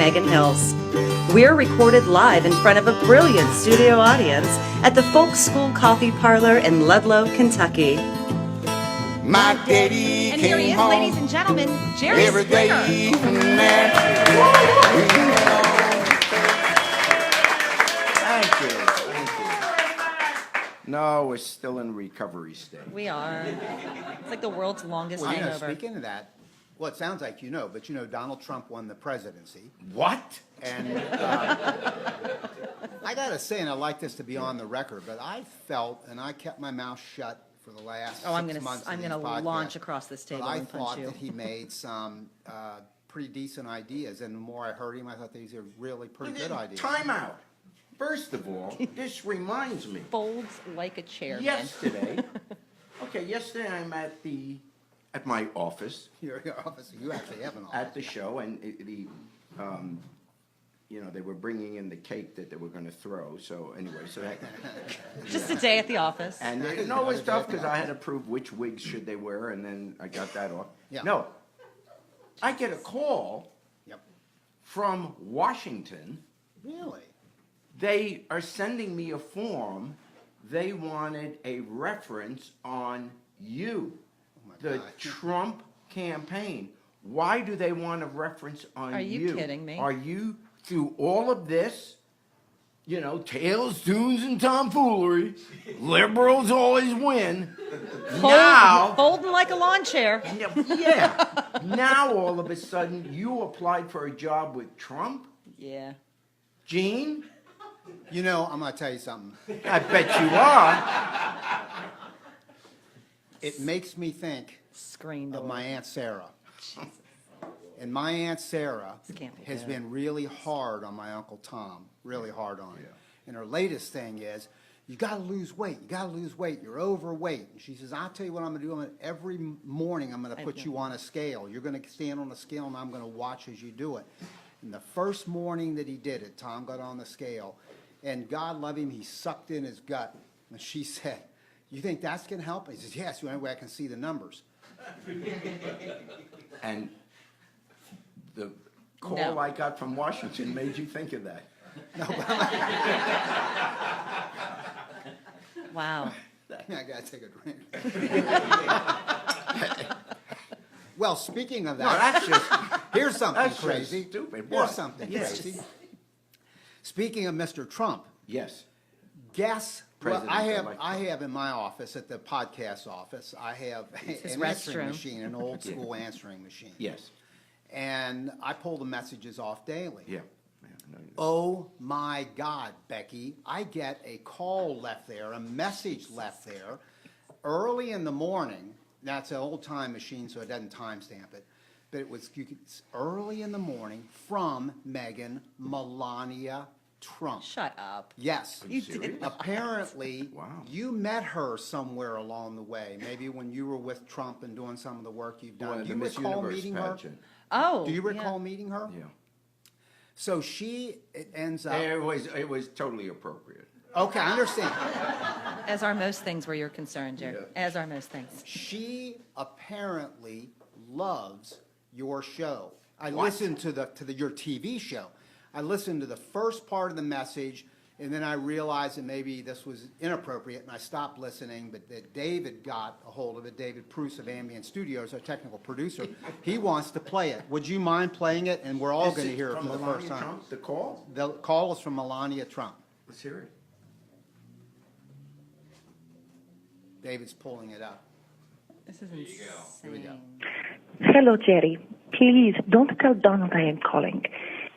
Megan Hills. We're recorded live in front of a brilliant studio audience at the Folk School Coffee Parlor in Ludlow, Kentucky. My daddy And here he is, ladies and gentlemen, Jerry every day Springer. from there. Thank you. No, we're still in recovery stage. We are. It's like the world's longest Well, hangover. speaking of that, well, it sounds like but Donald Trump won the presidency. What? And I got to say, and I'd like this to be on the record, but I felt, and I kept my mouth shut for the last Oh, 6 months I'm of gonna these podcasts, launch across this but table I and punch thought you. that he made some pretty decent ideas, and the more I heard him, I thought these are really pretty good ideas. Time out. First of all, this reminds me. Folds like a chair. man. Yesterday, yesterday I'm at my office Your office, you actually have an office. at the show, and they were bringing in the cake that they were going to throw. So anyway, Just a day at the office. and it was tough because I had to prove which wigs should they wear, and then I got that off. Yeah. No, I get a call Yep. from Washington. Really? They are sending me a form. They wanted a reference on you, the God. Trump campaign. Why do they want a reference on you? Are you kidding me? Are you, through all of this, tales, tunes, and tomfoolery, liberals always win. Now, Folding like a lawn chair. yeah, now all of a sudden you applied for a job with Trump? Yeah. Gene? I'm going to tell you something. I bet you are. It makes me think Screen of door. my Aunt Sarah. And my Aunt Sarah This can't be has good. been really hard on my Uncle Tom, really hard on him. And her latest thing is, you got to lose weight. You got to lose weight. You're overweight. And she says, I'll tell you what I'm going to do. Every morning I'm going to put you on a scale. You're going to stand on a scale, and I'm going to watch as you do it. And the first morning that he did it, Tom got on the scale. And God love him, he sucked in his gut. And she said, you think that's going to help? He says, yes, the only way I can see the numbers. And the call No. I got from Washington made you think of that. Wow. I got to take a drink. Well, speaking of that, No, that's just here's something that's crazy. just stupid. Here's What? something Yes. crazy. Speaking of Mr. Trump, Yes. guess what President-elect I have in my office at the podcast office. I have his an answering restroom. machine, an old school answering machine. Yes. And I pull the messages off daily. Yeah. Oh my God, Becky, I get a call left there, a message left there, early in the morning. That's an old time machine, so it doesn't timestamp it. But it's early in the morning from Melania Trump. Shut up. Yes. You serious? did. Apparently, Wow. you met her somewhere along the way. Maybe when you were with Trump and doing some of the work you've done. Do The you Miss recall Universe meeting pageant. Oh. her? Do you yeah. recall meeting her? Yeah. So it ends up. It was totally appropriate. Okay, I understand. As are most things where you're concerned, Jerry. As are most things. She apparently loves your show. I listened to your TV show. I listened to the first part of the message, and then I realized that maybe this was inappropriate, and I stopped listening. But that David got a hold of it. David Pruce of Ambient Studios, our technical producer, he wants to play it. Would you mind playing it? And we're all Is going to it hear it from for the Melania first time. Trump, the call? The call is from Melania Trump. Let's hear it. David's pulling it up. This is insane. Here we go. Hello, Jerry. Please don't tell Donald I am calling.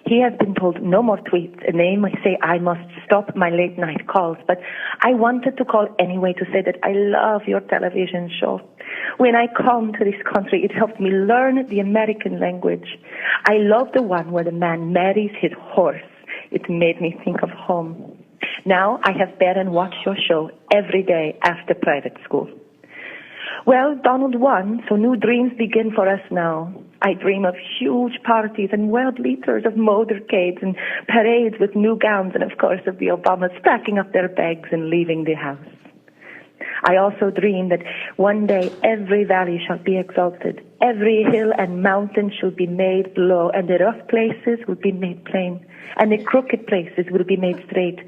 He has been told no more tweets, and they may say I must stop my late night calls, but I wanted to call anyway to say that I love your television show. When I come to this country, it helped me learn the American language. I love the one where the man marries his horse. It made me think of home. Now I have bet and watch your show every day after private school. Well, Donald won, so new dreams begin for us now. I dream of huge parties and world leaders, of motorcades and parades with new gowns, and of course of the Obamas packing up their bags and leaving the house. I also dream that one day every valley shall be exalted, every hill and mountain shall be made low, and the rough places will be made plain, and the crooked places will be made straight.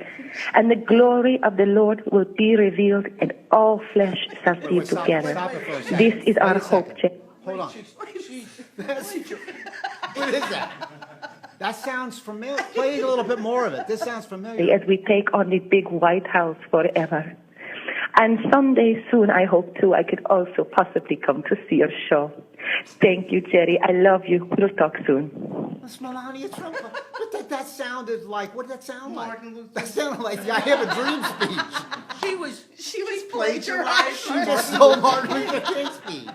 And the glory of the Lord will be revealed, and all flesh shall see it together. Stop it for a second. This is Wait our a hope, second. Jay. Hold on. What is that? That sounds familiar. Play a little bit more of it. This sounds familiar. As we take on the big White House forever. And someday soon, I hope too, I could also possibly come to see your show. Thank you, Jerry. I love you. We'll talk soon. That's Melania Trump. That sounded like, what did that sound like? That sounded like the I Have a Dream speech. She was plagiarized. She just stole Martin Luther King's speech.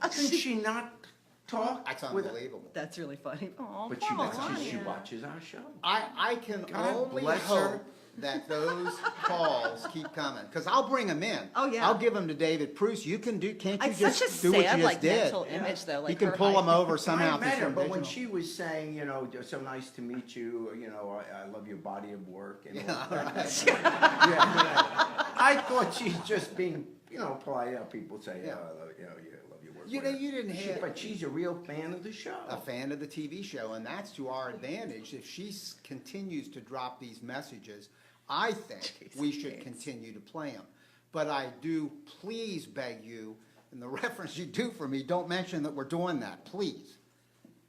Can she not talk? That's with- unbelievable. That's really funny. Oh, But she, that's 'cause she watches our show. I can God only bless hope her. that those calls keep coming, because I'll bring them in. Oh, yeah. I'll give them to David Bruce. You can do, can't you It's just such a do what sad, you like, just did? mental image, though. Like You can her pull them hiding- over somehow. I met her, through but when original. she was saying, you know, so nice to meet you, you know, I love your body of work and all that. I thought she's just being, you know, polite. People say, Yeah. I love, you know, love your work. You know, whatever. you didn't have- But she's a real fan of the show. A fan of the TV show, and that's to our advantage. If she continues to drop these messages, I think we should continue to play them. But I do please beg you, in the reference you do for me, don't mention that we're doing that, please.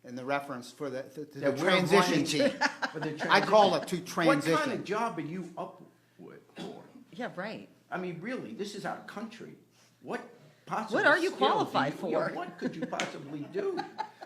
In the reference for the That we're transition going team. For the I call it transition. to transition. What kind of job are you up with for? Yeah, right. I mean, really, this is our country. What possible What are you skills do qualified yeah, for? what could you possibly do?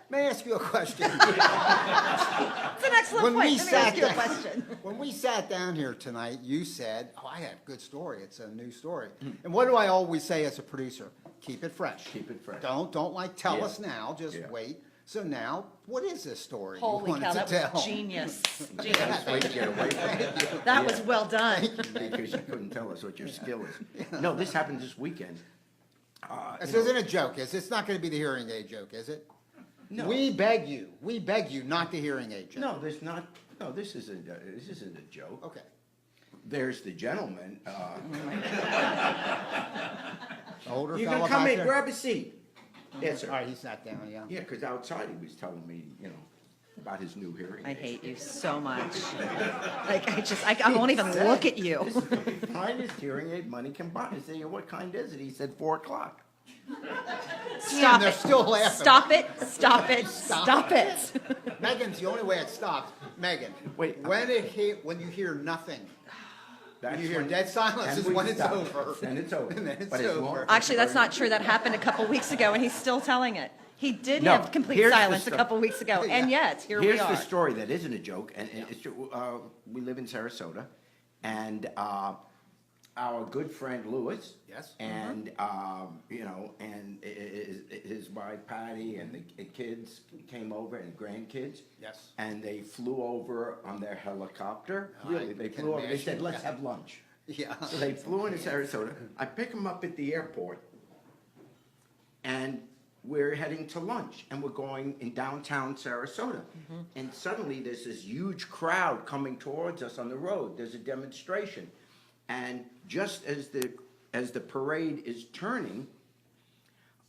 May I ask you a question? It's an excellent When point. we Let me ask sat you a down- question. When we sat down here tonight, you said, "Oh, I had a good story. It's a new story." And what do I always say as a producer? Keep it fresh. Keep it fresh. Don't like tell Yeah. us now. Just Yeah. wait. So now, what is this story you Holy wanted cow, to that tell? was genius. That's Genius. way to get away from it. That was well done. Because you couldn't tell us what your skill is. No, this happened this weekend. This isn't a joke, is it? It's not going to be the hearing aid joke, is it? No. We beg you, not the hearing aid joke. No, there's not. No, this isn't a joke. Okay. There's the gentleman. The older You fella can come back in, there? grab a seat. Yes, All sir. right, he sat down, yeah. Yeah, because outside he was telling me, you know, about his new hearing. I aid. hate you so much. Like, I won't even look at you. This is the finest hearing aid money can buy. I say, what kind is it? He said 4 o'clock. Stop they're it. still laughing. Stop it. Stop it. Stop it. Megan's the only way it stops. Megan, Wait. when you hear nothing, That's you hear when- dead silence and is we when it's stop. over. Then it's over. And then it's But it's over. more- Actually, that's not true. That happened a couple weeks ago, and he's still telling it. He did No, have complete here's the silence a stuff. couple weeks ago, and yet here we Here's are. the story that isn't a joke, and it's true. We live in Sarasota, and our good friend Louis, Yes. and you know, and his wife Patty and the kids came over and grandkids, Yes. and they flew over on their helicopter. I Really, they can flew over. They said, imagine. "Let's have lunch." Yeah. So they flew into Sarasota. I pick them up at the airport, and we're heading to lunch, and we're going in downtown Sarasota. And suddenly, there's this huge crowd coming towards us on the road. There's a demonstration, and just as the parade is turning,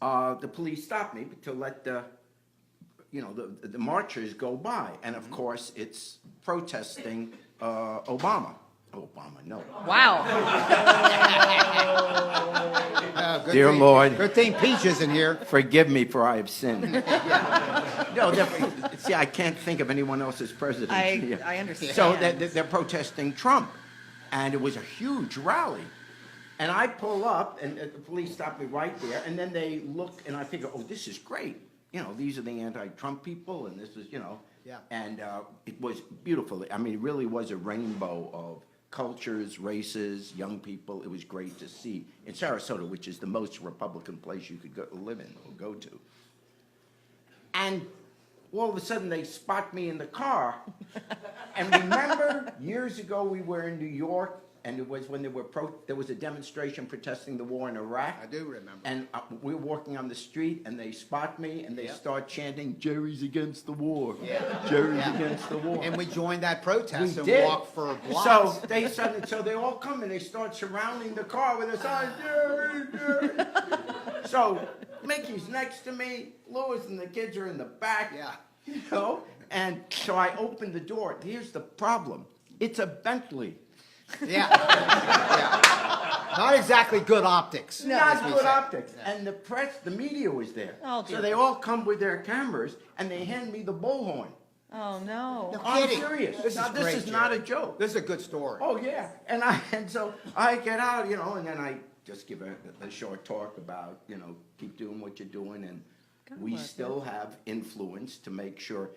the police stop me to let the marchers go by, and of course, it's protesting Obama. Obama, no. Wow. Good Dear thing- Lord. Good thing Peach isn't here. Forgive me, for I have sinned. No, see, I can't think of anyone else as president. I understand. So they're protesting Trump, and it was a huge rally. And I pull up, and the police stop me right there, and then they look, and I figure, oh, this is great. You know, these are the anti-Trump people, and this is, you know. Yeah. And it was beautiful. I mean, it really was a rainbow of cultures, races, young people. It was great to see in Sarasota, which is the most Republican place you could live in or go to. And all of a sudden, they spot me in the car. And remember, years ago, we were in New York, and it was when there was a demonstration protesting the war in Iraq. I do remember. And we were walking on the street, and they spot me, and they Yep. start chanting, "Jerry's against the war." Yeah. Jerry's Yeah. against the war. And we joined that protest We and did. walked for blocks. So they all come and they start surrounding the car with a sign, "Jerry, Jerry." So Mickey's next to me, Louis and the kids are in the back. Yeah. You know, and so I opened the door. Here's the problem: it's a Bentley. Yeah. Yeah. Not exactly good optics. Not as we good say. optics. Yeah. And the press, the media was there. Oh, so dear. they all come with their cameras and they hand me the bullhorn. Oh, no. No I'm kidding. serious. This Now, is great, this is not a Jerry. joke. This is a good story. Oh yeah, and so I get out, you know, and then I just give a short talk about, you know, keep doing what you're doing, and God we bless still have influence to make sure,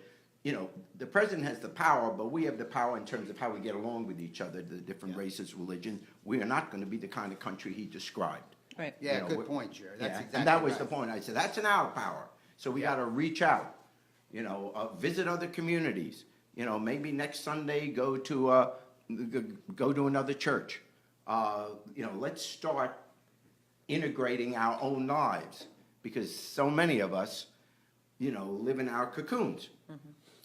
you know, the president has the power, but we have the power in terms of how we get along with each other, the different races, religions. We are not going to be the kind of country he described. Right. Yeah, You know, good point, Jerry. That's yeah, exactly and that was right. the point. I said that's in our power, so we got to reach out. You know, visit other communities. You know, maybe next Sunday go to another church. You know, let's start integrating our own lives, because so many of us, you know, live in our cocoons.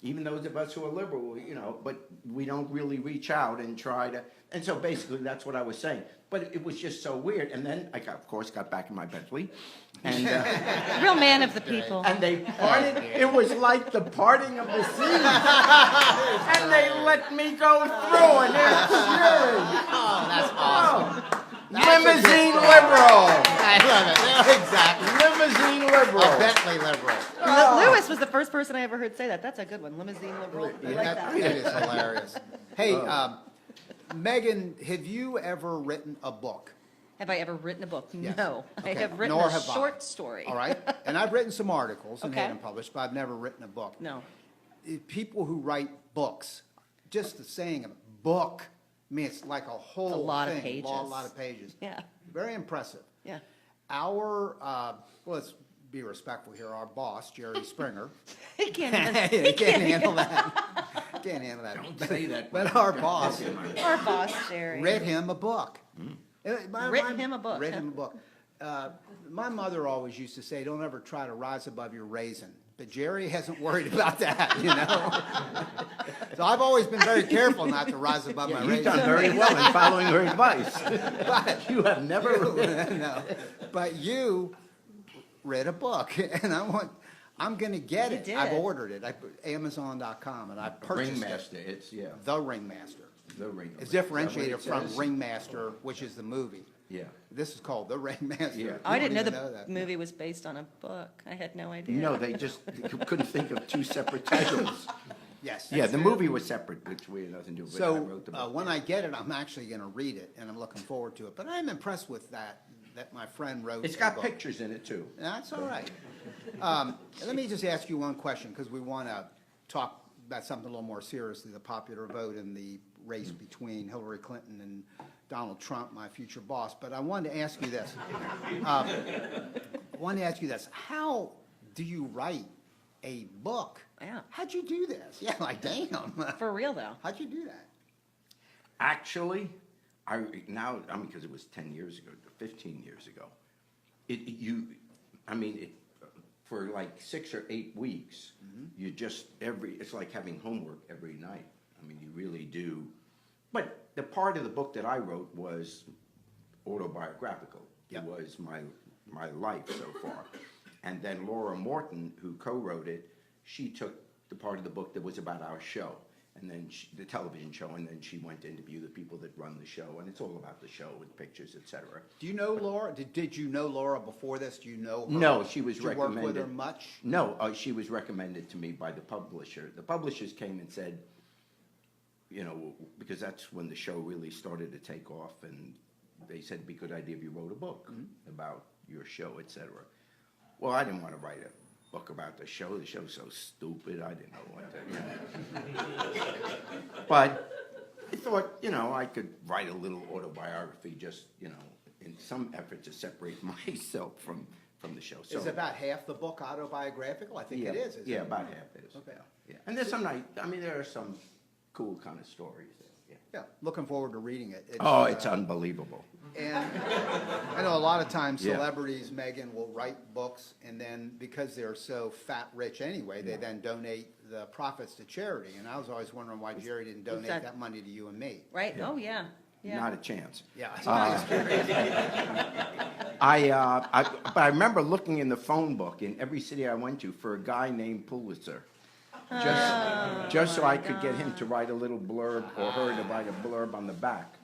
Even those of us who are liberal, you know, but we don't really reach out and try to. And so basically, that's what I was saying. But it was just so weird. And then I, of course, got back in my Bentley, and Real man of the people. and they parted. It was like the parting of the seas, and they let me go through, and they're cheering. Oh, that's awesome. Limousine liberal. I love it. Exactly. Limousine liberal. A Bentley liberal. Lewis was the first person I ever heard say that. That's a good one. Limousine liberal. I like that. It is hilarious. Hey, Megan, have you ever written a book? Have I ever written a book? Yes. No. I Okay, have written nor a have I. short story. All right? And I've written some articles and Okay. had them published, but I've never written a book. No. People who write books, just the saying of book, I mean, it's like a whole It's a lot of thing, pages. lot of pages. Yeah. Very impressive. Yeah. Our, well, let's be respectful here, our boss, Jerry Springer, He can't he even. can't handle that. Can't handle that. Don't say that. But our boss Our boss, Jerry. read him a book. Written him a book, Read huh? him a book. My mother always used to say, don't ever try to rise above your raisin. But Jerry hasn't worried about that, you know? So I've always been very careful not to rise above my You've raisin. done very well in following her advice. But You have never. no, but you read a book, and I'm going to get You it. did. I've ordered it. Amazon.com, and I purchased Ringmaster. it. It's The Ringmaster. the Ringmaster. It's differentiated Is that what it from says? Ringmaster, which is the movie. Yeah. This is called The Ringmaster. Yeah. You I didn't know don't the even that. movie was based on a book. I had no idea. No, they just couldn't think of two separate titles. Yes. Yeah, the movie was separate, which we had nothing to do with. I So wrote the book. when I get it, I'm actually going to read it, and I'm looking forward to it. But I'm impressed with that my friend wrote. It's a got book. pictures in it too. That's all right. Let me just ask you one question, because we want to talk about something a little more seriously, the popular vote in the race between Hillary Clinton and Donald Trump, my future boss. But I wanted to ask you this. How do you write a book? Yeah. How'd you do this? Yeah, like, damn. For real, though. How'd you do that? Actually, because it was 10 years ago, 15 years ago. For like 6 or 8 weeks, you just it's like having homework every night. I mean, you really do. But the part of the book that I wrote was autobiographical. Yep. It was my life so far. And then Laura Morton, who co-wrote it, she took the part of the book that was about our show, and then the television show, and then she went to interview the people that run the show, and it's all about the show with pictures, etc. Do you know Laura? Did you know Laura before this? Do you know her? No, she was Did you recommended. work with her much? No, she was recommended to me by the publisher. The publishers came and said, you know, because that's when the show really started to take off, and they said it'd be a good idea if you wrote a book about your show, etc. Well, I didn't want to write a book about the show. The show's so stupid. I didn't know what to. But I thought, you know, I could write a little autobiography, just, you know, in some effort to separate myself from the show. So, Is about half the book autobiographical? I think it is. Isn't Yeah, it? about half is. Okay. Yeah, and there's some there are some cool kind of stories there. Yeah, looking forward to reading it. Oh, it's unbelievable. And I know a lot of times Yeah. celebrities, Megan, will write books, and then because they're so fat rich anyway, they then donate the profits to charity. And I was always wondering why Jerry didn't donate Exactly. that money to you and me. Right? Oh, yeah. Yeah. Not a chance. Yeah. But I remember looking in the phone book in every city I went to for a guy named Pulitzer. Just so I could get him to write a little blurb or her to write a blurb on the back.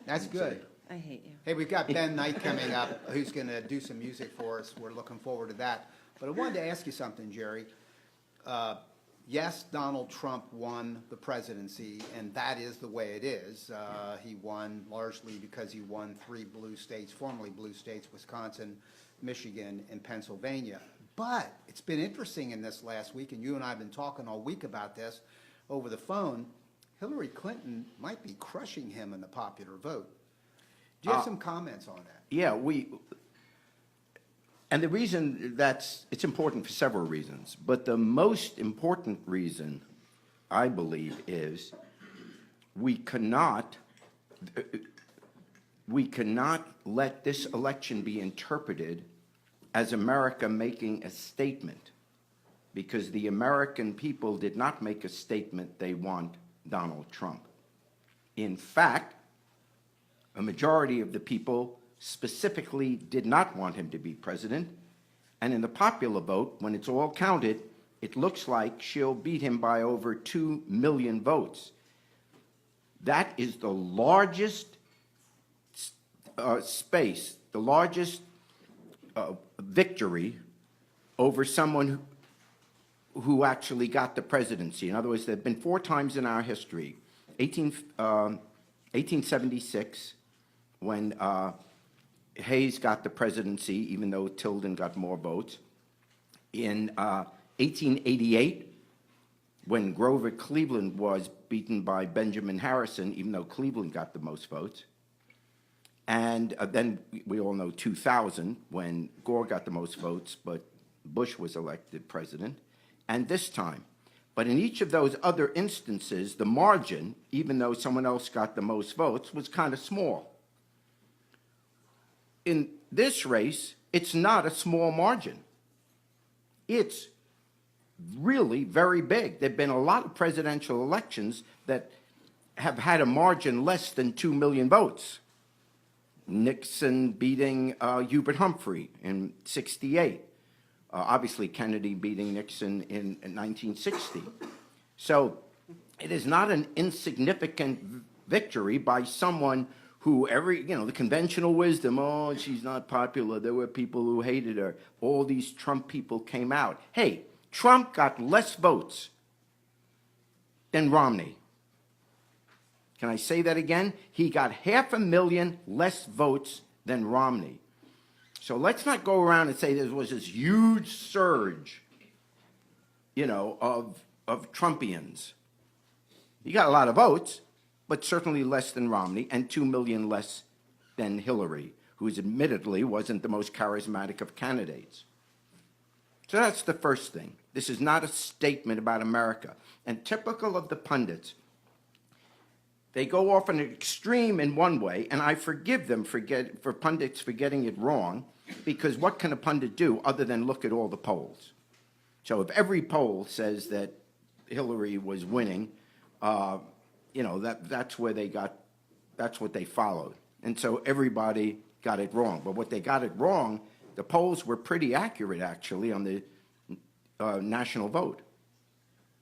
That's good. I hate you. Hey, we've got Ben Knight coming up, who's going to do some music for us. We're looking forward to that. But I wanted to ask you something, Jerry. Yes, Donald Trump won the presidency, and that is the way it is. He won largely because he won 3 blue states, formerly blue states, Wisconsin, Michigan, and Pennsylvania. But it's been interesting in this last week, and you and I have been talking all week about this over the phone. Hillary Clinton might be crushing him in the popular vote. Do you have some comments on that? Yeah, and the reason it's important for several reasons, but the most important reason, I believe, is we cannot let this election be interpreted as America making a statement, because the American people did not make a statement they want Donald Trump. In fact, a majority of the people specifically did not want him to be president, and in the popular vote, when it's all counted, it looks like she'll beat him by over 2 million votes. That is the largest the largest victory over someone who actually got the presidency. In other words, there have been 4 times in our history. 1876, when Hayes got the presidency, even though Tilden got more votes. In 1888, when Grover Cleveland was beaten by Benjamin Harrison, even though Cleveland got the most votes. And then we all know 2000, when Gore got the most votes, but Bush was elected president. And this time. But in each of those other instances, the margin, even though someone else got the most votes, was kind of small. In this race, it's not a small margin. It's really very big. There have been a lot of presidential elections that have had a margin less than 2 million votes. Nixon beating Hubert Humphrey in '68. Obviously, Kennedy beating Nixon in 1960. So it is not an insignificant victory by someone who the conventional wisdom, oh, she's not popular, there were people who hated her, all these Trump people came out. Hey, Trump got less votes than Romney. Can I say that again? He got 500,000 less votes than Romney. So let's not go around and say there was this huge surge, of Trumpians. He got a lot of votes, but certainly less than Romney, and 2 million less than Hillary, who admittedly wasn't the most charismatic of candidates. So that's the first thing. This is not a statement about America. And typical of the pundits, they go off an extreme in one way, and I forgive them for pundits for getting it wrong, because what can a pundit do other than look at all the polls? So if every poll says that Hillary was winning, that's what they followed. And so everybody got it wrong. But what they got it wrong, the polls were pretty accurate, actually, on the national vote.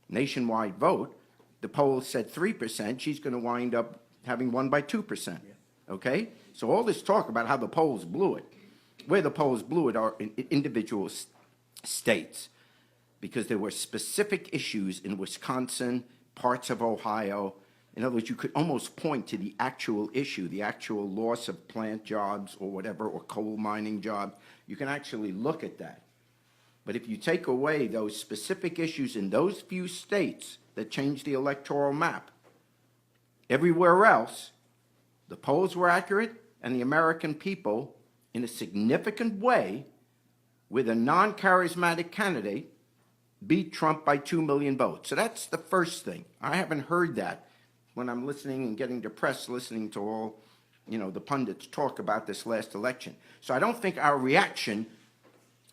Nationwide vote, the poll said 3%. She's going to wind up having won by 2%. Okay? So all this talk about how the polls blew it, where the polls blew it are in individual states, because there were specific issues in Wisconsin, parts of Ohio. In other words, you could almost point to the actual issue, the actual loss of plant jobs or whatever, or coal mining jobs. You can actually look at that. But if you take away those specific issues in those few states that changed the electoral map, everywhere else, the polls were accurate, and the American people, in a significant way, with a non-charismatic candidate, beat Trump by 2 million votes. So that's the first thing. I haven't heard that when I'm listening and getting depressed listening to all, the pundits talk about this last election. So I don't think our reaction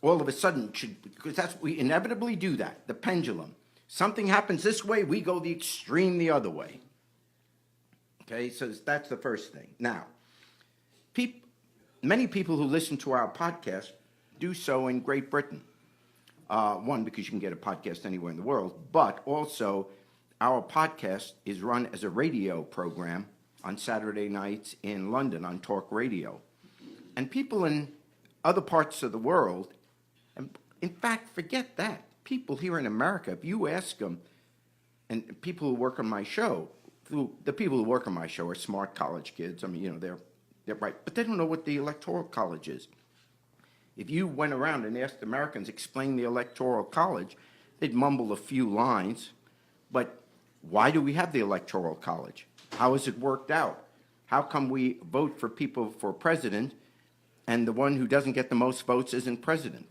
all of a sudden should, because we inevitably do that, the pendulum. Something happens this way, we go the extreme the other way. Okay, so that's the first thing. Now, many people who listen to our podcast do so in Great Britain. One, because you can get a podcast anywhere in the world, but also our podcast is run as a radio program on Saturday nights in London on talk radio. And people in other parts of the world, and in fact, forget that. People here in America, if you ask them, and people who work on my show, the people who work on my show are smart college kids. I mean, they're bright, but they don't know what the Electoral College is. If you went around and asked Americans, explain the Electoral College, they'd mumble a few lines. But why do we have the Electoral College? How has it worked out? How come we vote for people for president and the one who doesn't get the most votes isn't president?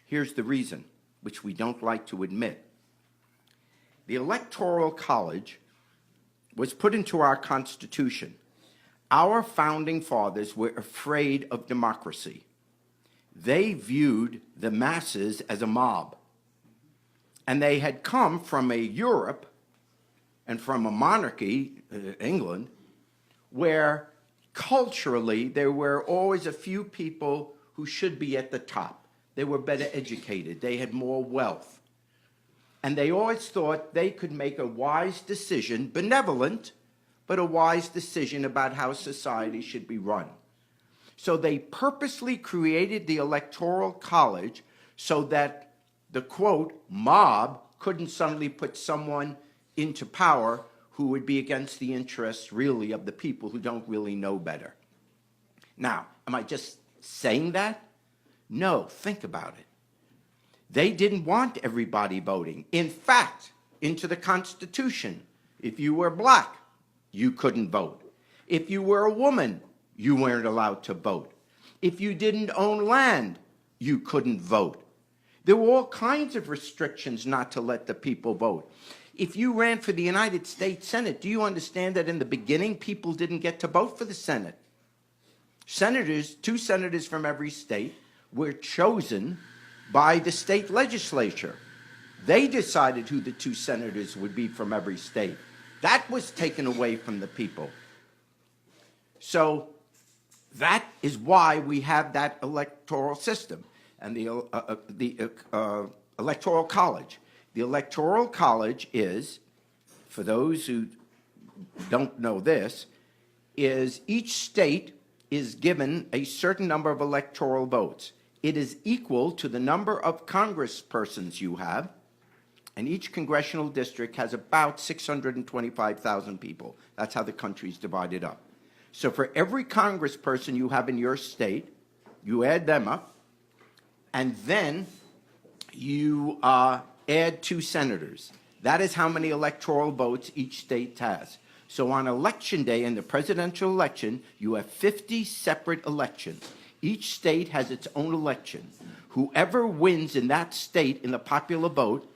Here's the reason, which we don't like to admit. The Electoral College was put into our Constitution. Our founding fathers were afraid of democracy. They viewed the masses as a mob. And they had come from a Europe and from a monarchy, England, where culturally there were always a few people who should be at the top. They were better educated. They had more wealth. And they always thought they could make a wise decision, benevolent, but a wise decision about how society should be run. So they purposely created the Electoral College so that the, quote, mob couldn't suddenly put someone into power who would be against the interests, really, of the people who don't really know better. Now, am I just saying that? No, think about it. They didn't want everybody voting. In fact, into the Constitution, if you were black, you couldn't vote. If you were a woman, you weren't allowed to vote. If you didn't own land, you couldn't vote. There were all kinds of restrictions not to let the people vote. If you ran for the United States Senate, do you understand that in the beginning, people didn't get to vote for the Senate? Senators, 2 senators from every state, were chosen by the state legislature. They decided who the 2 senators would be from every state. That was taken away from the people. So that is why we have that electoral system and the Electoral College. The Electoral College is, for those who don't know this, is each state is given a certain number of electoral votes. It is equal to the number of congresspersons you have, and each congressional district has about 625,000 people. That's how the country's divided up. So for every congressperson you have in your state, you add them up, and then you add 2 senators. That is how many electoral votes each state has. So on election day, in the presidential election, you have 50 separate elections. Each state has its own election. Whoever wins in that state in the popular vote,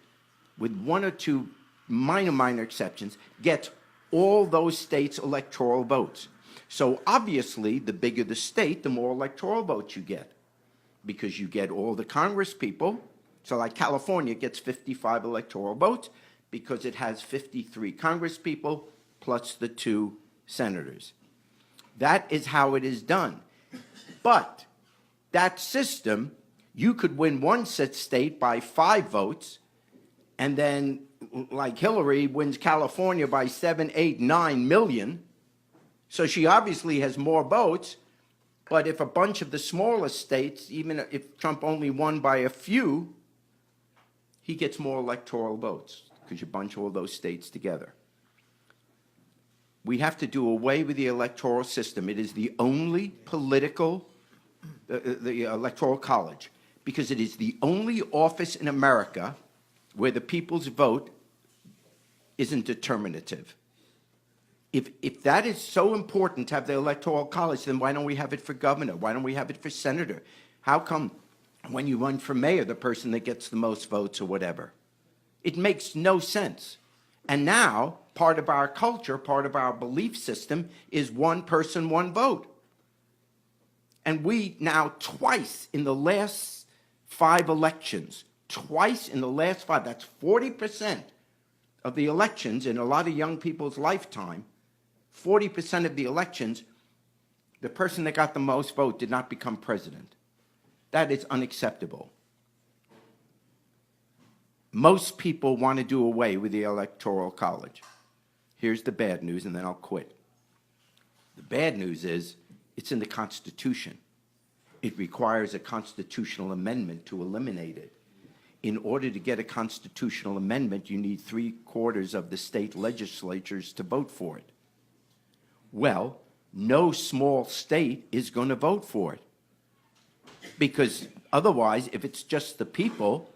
with 1 or 2 minor exceptions, gets all those states' electoral votes. So obviously, the bigger the state, the more electoral votes you get, because you get all the Congress people. So like California gets 55 electoral votes because it has 53 Congress people plus the 2 senators. That is how it is done. But that system, you could win one state by 5 votes, and then, like Hillary, wins California by 7, 8, 9 million. So she obviously has more votes, but if a bunch of the smaller states, even if Trump only won by a few, he gets more electoral votes because you bunch all those states together. We have to do away with the electoral system. It is the only political, the Electoral College, because it is the only office in America where the people's vote isn't determinative. If that is so important to have the Electoral College, then why don't we have it for governor? Why don't we have it for senator? How come when you run for mayor, the person that gets the most votes or whatever? It makes no sense. And now part of our culture, part of our belief system is one person, one vote. And we now twice in the last 5 elections, twice in the last 5, that's 40% of the elections in a lot of young people's lifetime, 40% of the elections, the person that got the most vote did not become president. That is unacceptable. Most people want to do away with the Electoral College. Here's the bad news, and then I'll quit. The bad news is it's in the Constitution. It requires a constitutional amendment to eliminate it. In order to get a constitutional amendment, you need 3/4 of the state legislatures to vote for it. Well, no small state is going to vote for it. Because otherwise, if it's just the people,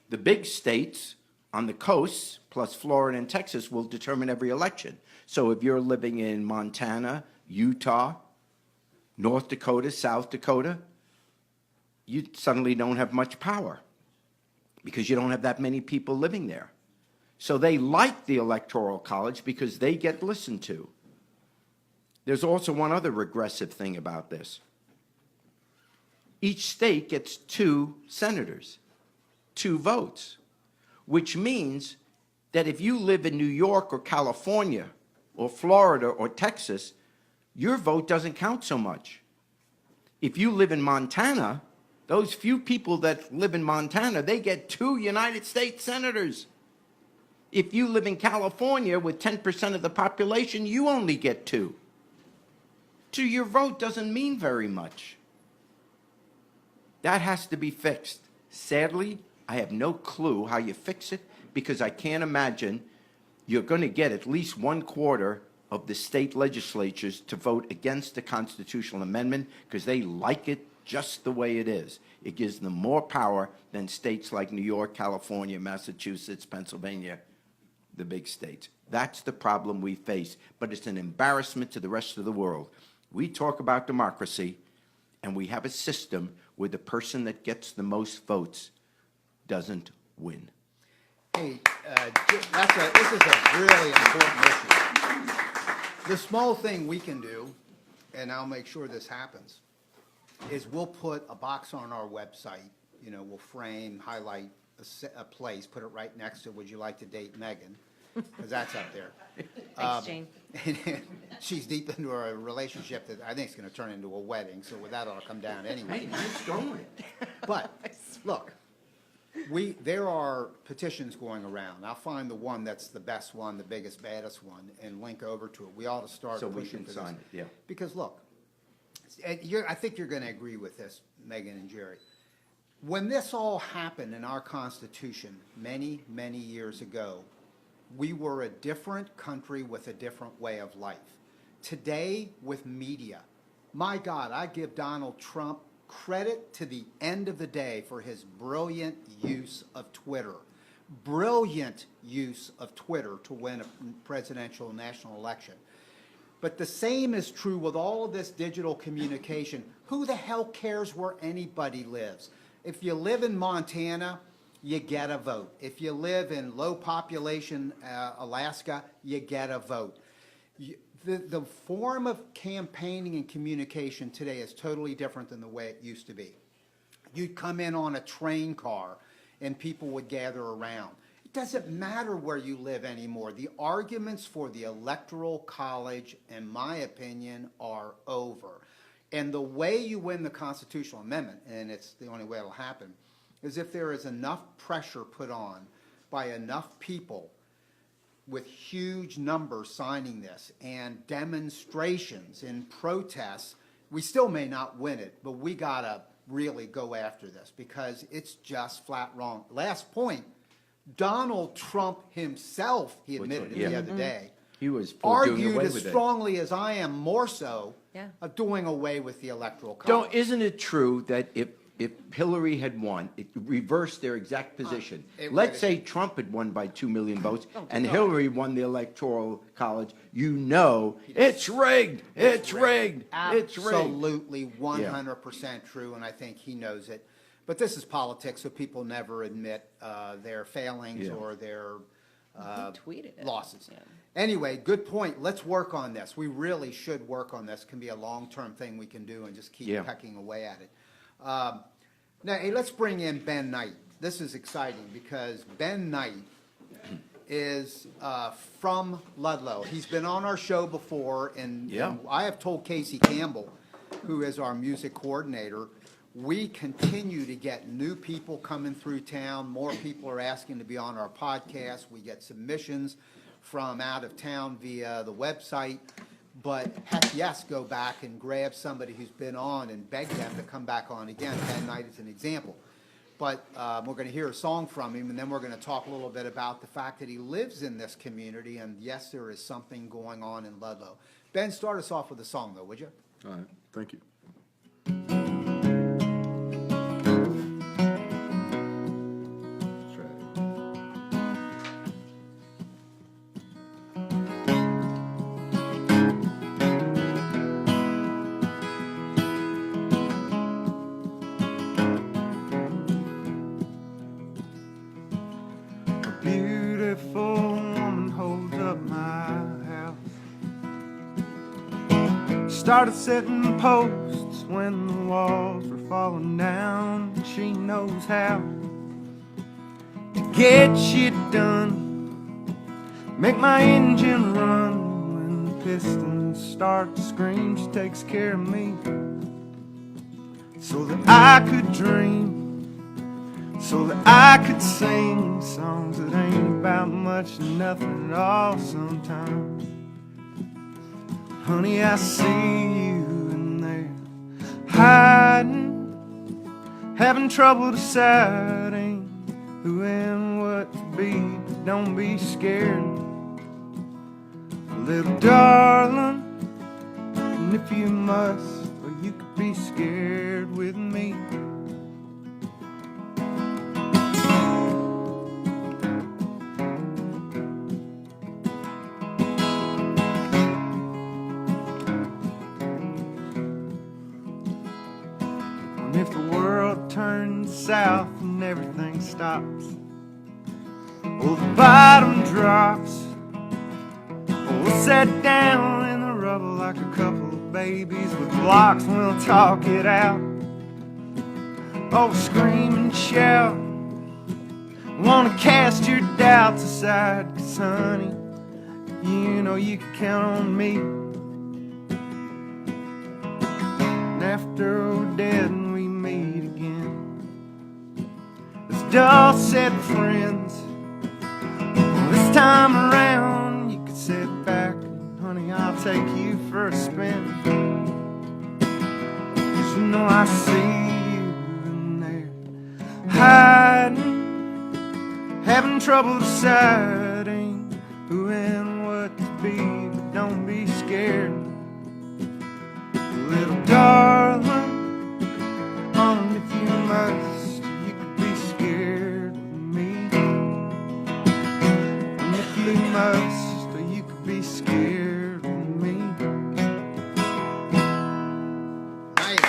the big states on the coasts, plus Florida and Texas, will determine every election. So if you're living in Montana, Utah, North Dakota, South Dakota, you suddenly don't have much power because you don't have that many people living there. So they like the Electoral College because they get listened to. There's also one other regressive thing about this. Each state gets 2 senators, 2 votes, which means that if you live in New York or California or Florida or Texas, your vote doesn't count so much. If you live in Montana, those few people that live in Montana, they get 2 United States senators. If you live in California with 10% of the population, you only get 2. So your vote doesn't mean very much. That has to be fixed. Sadly, I have no clue how you fix it because I can't imagine you're going to get at least 1/4 of the state legislatures to vote against the constitutional amendment because they like it just the way it is. It gives them more power than states like New York, California, Massachusetts, Pennsylvania, the big states. That's the problem we face, but it's an embarrassment to the rest of the world. We talk about democracy, and we have a system where the person that gets the most votes doesn't win. Hey, this is a really important issue. The small thing we can do, and I'll make sure this happens, is we'll put a box on our website, we'll frame, highlight a place, put it right next to, would you like to date Megan? Because that's up there. Thanks, Jane. She's deep into a relationship that I think is going to turn into a wedding, so with that, I'll come down anyway. Hey, nice going. But, look, there are petitions going around. I'll find the one that's the best one, the biggest, baddest one, and link over to it. We ought to start So we pushing can for sign this. it, yeah. Because, look, I think you're going to agree with this, Megan and Jerry. When this all happened in our Constitution many, many years ago, we were a different country with a different way of life. Today, with media, my God, I give Donald Trump credit to the end of the day for his brilliant use of Twitter. Brilliant use of Twitter to win a presidential national election. But the same is true with all of this digital communication. Who the hell cares where anybody lives? If you live in Montana, you get a vote. If you live in low population Alaska, you get a vote. The form of campaigning and communication today is totally different than the way it used to be. You'd come in on a train car and people would gather around. It doesn't matter where you live anymore. The arguments for the Electoral College, in my opinion, are over. And the way you win the constitutional amendment, and it's the only way it'll happen, is if there is enough pressure put on by enough people with huge numbers signing this and demonstrations and protests. We still may not win it, but we got to really go after this because it's just flat wrong. Last point, Donald Trump himself, he admitted it the other day, He was for doing argued away as with it. strongly as I am, more so, Yeah. of doing away with the Electoral College. Isn't it true that if Hillary had won, it reversed their exact position? it Let's would've- say Trump had won by 2 million votes and Hillary won the Electoral College. It's rigged. It's rigged. It's rigged. Absolutely 100% true, and I think he knows it. But this is politics, so people never admit their failings Yeah. or their tweeted it. losses. Yeah. Anyway, good point. Let's work on this. We really should work on this. It can be a long-term thing we can do and just keep Yeah. pecking away at it. Now, hey, let's bring in Ben Knight. This is exciting because Ben Knight is from Ludlow. He's been on our show before, and I have told Casey Campbell, who is our music coordinator, we continue to get new people coming through town. More people are asking to be on our podcast. We get submissions from out of town via the website. But heck yes, go back and grab somebody who's been on and beg them to come back on again. Ben Knight is an example. But we're going to hear a song from him, and then we're going to talk a little bit about the fact that he lives in this community, and yes, there is something going on in Ludlow. Ben, start us off with a song, though, would you? All right, thank you. Let's try it. A beautiful woman holds up my house. Started setting posts when the walls were falling down. She knows how to get shit done. Make my engine run when the pistons start to scream. She takes care of me so that I could dream, so that I could sing songs that ain't about much, nothing at all sometimes. Honey, I see you in there, hiding, having trouble deciding who and what to be. But don't be scared, little darling. And if you must, well, you could be scared with me. If the world turns south and everything stops, oh, the bottom drops, oh, we'll sit down in the rubble like a couple of babies with blocks and we'll talk it out. Oh, scream and shout, wanna cast your doubts aside, 'cause honey, you know you can count on me. And after we're dead and we meet again as Dulcet friends, well, this time around you could sit back and honey, I'll take you for a spin. 'Cause you know I see you in there, hiding, having trouble deciding who and what to be. But don't be scared, little darling. If you must, you could be scared of me. And if you must, you could be scared of me. Nice.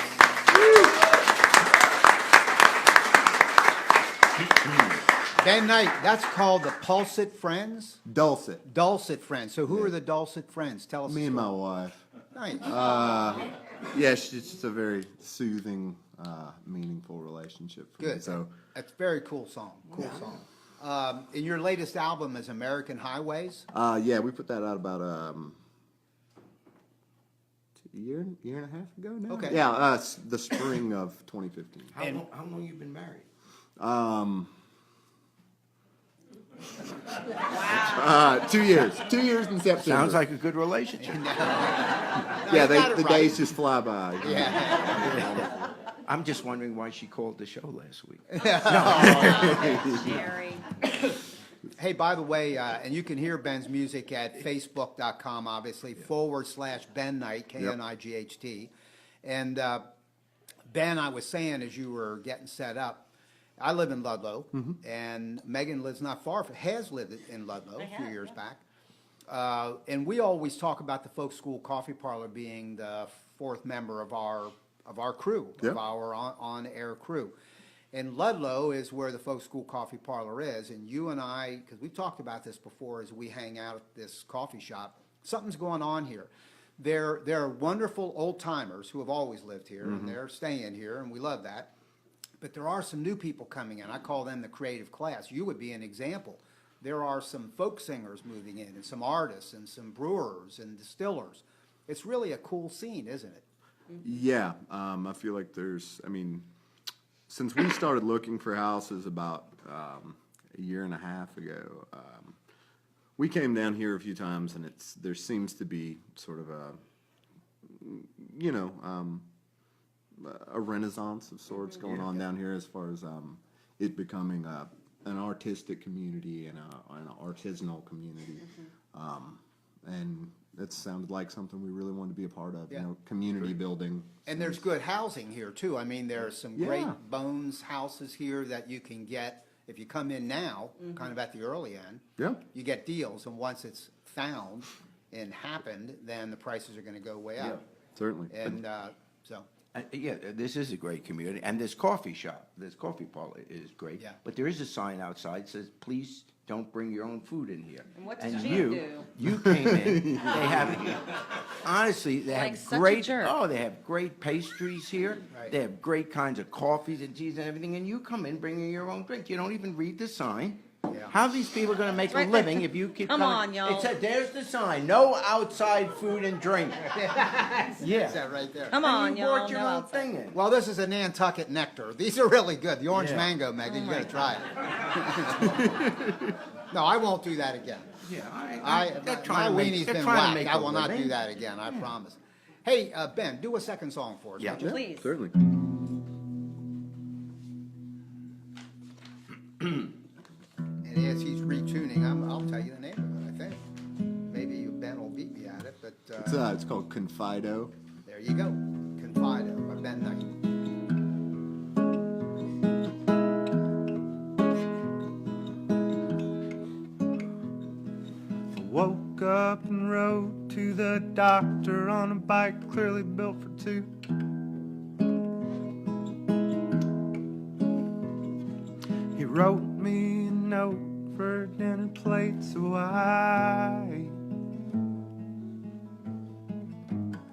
Ben Knight, that's called the Pulsate Friends? Dulcet. Dulcet Friends. So who are the Dulcet Friends? Tell us. Me a and my story. wife. Nice. Yeah, it's just a very soothing, meaningful relationship for me. Good. So, That's a very cool song. Cool song. And your latest album is American Highways. yeah, we put that out about year and a half ago now. Okay. Yeah, the spring of 2015. How long you been married? 2 years. 2 years in September. Sounds like a good relationship. Yeah, you got it the right. days just fly by. Yeah. I'm just wondering why she called the show last week. Jerry. Hey, by the way, and you can hear Ben's music at facebook.com, obviously, /Ben Knight, Knight. And Ben, I was saying as you were getting set up, I live in Ludlow, and Megan lives not far, has lived in Ludlow a few years back. And we always talk about the Folk School Coffee Parlor being the fourth member of our crew, Yeah. of our on-air crew. And Ludlow is where the Folk School Coffee Parlor is, and you and I, because we've talked about this before as we hang out at this coffee shop, something's going on here. There are wonderful old timers who have always lived here, and they're staying here, and we love that. But there are some new people coming in. I call them the creative class. You would be an example. There are some folk singers moving in, and some artists, and some brewers and distillers. It's really a cool scene, isn't it? Yeah, I feel like since we started looking for houses about a year and a half ago, we came down here a few times, and there seems to be sort of a renaissance of sorts going on down here as far as it becoming an artistic community and an artisanal community, and it sounded like something we really wanted to be a part of. Yeah. You know, community building. And there's good housing here, too. I mean, there are some great bones houses here that you can get if you come in now, kind of at the early end. Yeah. You get deals, and once it's found and happened, then the prices are going to go way up. Certainly. And so, Yeah, this is a great community, and this coffee shop, this coffee parlor is great. Yeah. But there is a sign outside that says, please don't bring your own food in here. And what does Gene do? You came in, they have, honestly, they Like have such a great, jerk. they have great pastries here. Right. They have great kinds of coffees and teas and everything, and you come in bringing your own drink. You don't even read the sign. Yeah. How are these people gonna make a right there. living if you keep Come coming? on, y'all. It said, there's the sign, no outside food and drink. is Yeah. that right there? Come on, And you y'all. brought your No own outside. thing in. Well, this is a Nantucket nectar. These are really good. The orange Yeah. mango, Megan, you got to try it. No, I won't do that again. Yeah, My they're trying to make- weenie's they're been trying to whacked. make I a will not living. do that again, I promise. Hey, Ben, do a second song for us. Yeah. would you? Please. Certainly. And as he's retuning, I'll tell you the name of it, I think. Maybe Ben will beat me at it, but It's called Confido. there you go. Confido by Ben Knight. I woke up and rode to the doctor on a bike clearly built for two. He wrote me a note for a dinner plate, so I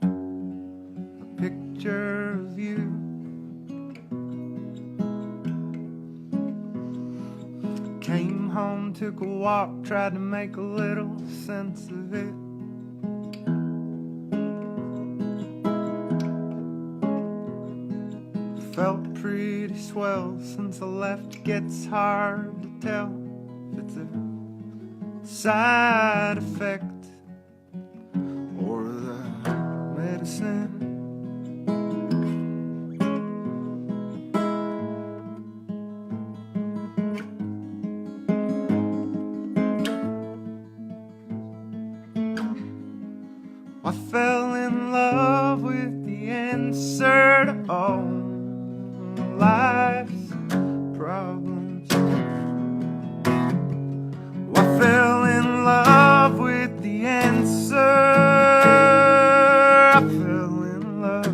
a picture of you. Came home, took a walk, tried to make a little sense of it. Felt pretty swell since I left. Gets hard to tell if it's a side effect or the medicine. I fell in love with the answer to all life's problems. I fell in love with the answer. I fell in love.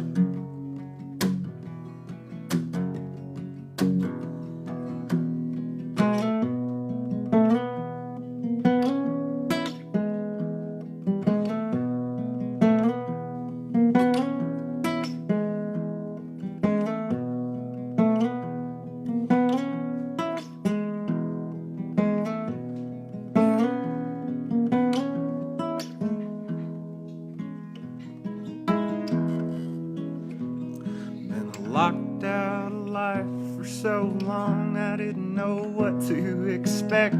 Been locked out of life for so long, I didn't know what to expect.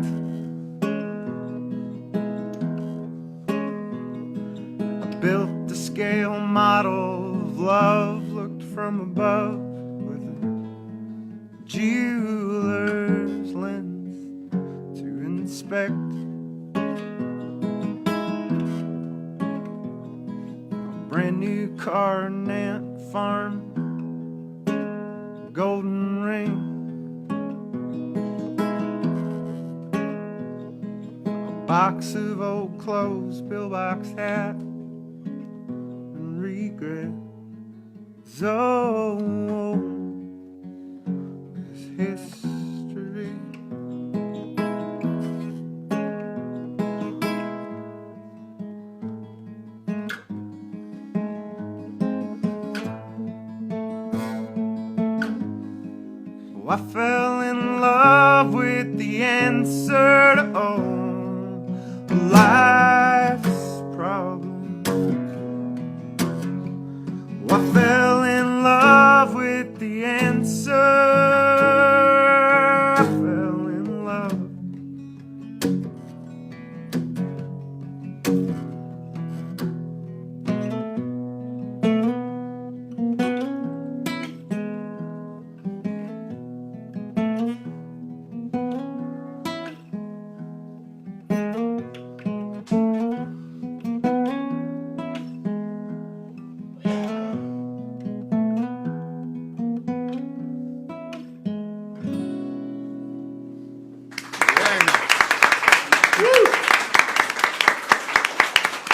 I built a scale model of love, looked from above with a jeweler's lens to inspect. Brand new car, an ant farm, golden ring, a box of old clothes, pillbox hat, and regret. So this history. Oh, I fell in love with the answer to all life's problems. Oh, I fell in love with the answer. I fell in love. Very nice.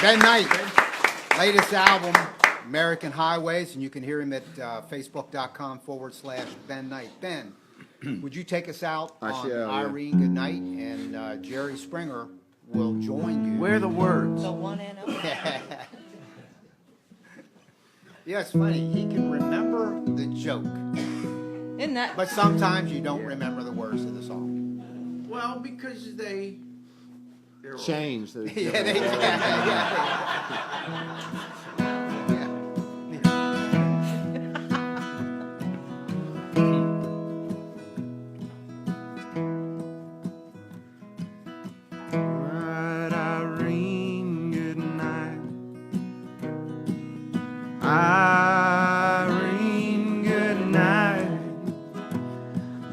Ben Knight, latest album, American Highways, and you can hear him at facebook.com/Ben Knight. Ben, would you take us out I on shall, yeah. Irene Goodnight, and Jerry Springer will join you. Where are the words? The one and only. Yeah, it's funny. He can remember the joke, Isn't that? but sometimes you don't remember the words of the song. Well, because they're Change. Yeah, they, yeah. Right, Irene, good night. Irene, good night.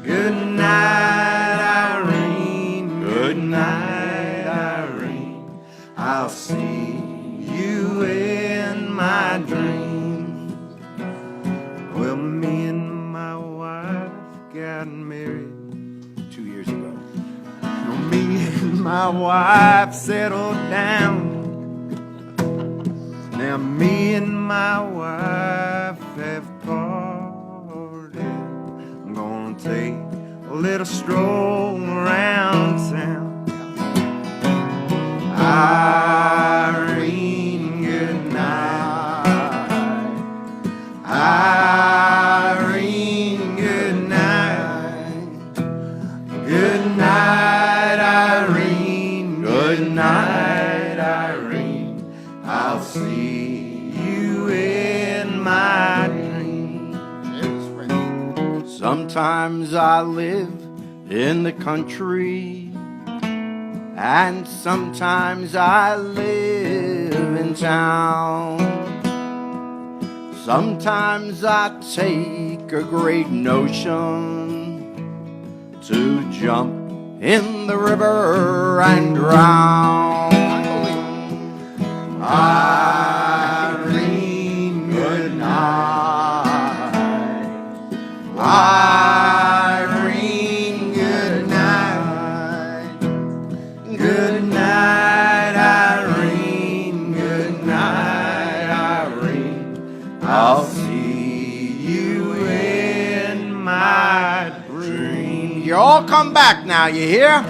Good night, Irene. Good night, Irene. I'll see you in my dreams. Well, me and my wife got married 2 years ago. me and my wife settled down. Now me and my wife have parted. I'm gonna take a little stroll around town. Irene, good night. Irene, good night. Good night, Irene. Good night, Irene. I'll see you in my dreams. Sometimes I live in the country, and sometimes I live in town. Sometimes I take a great notion to jump in the river and drown. Irene, good night. Irene, good night. Good night, Irene. Good night, Irene. I'll see you in my dreams. You all come back now, you hear?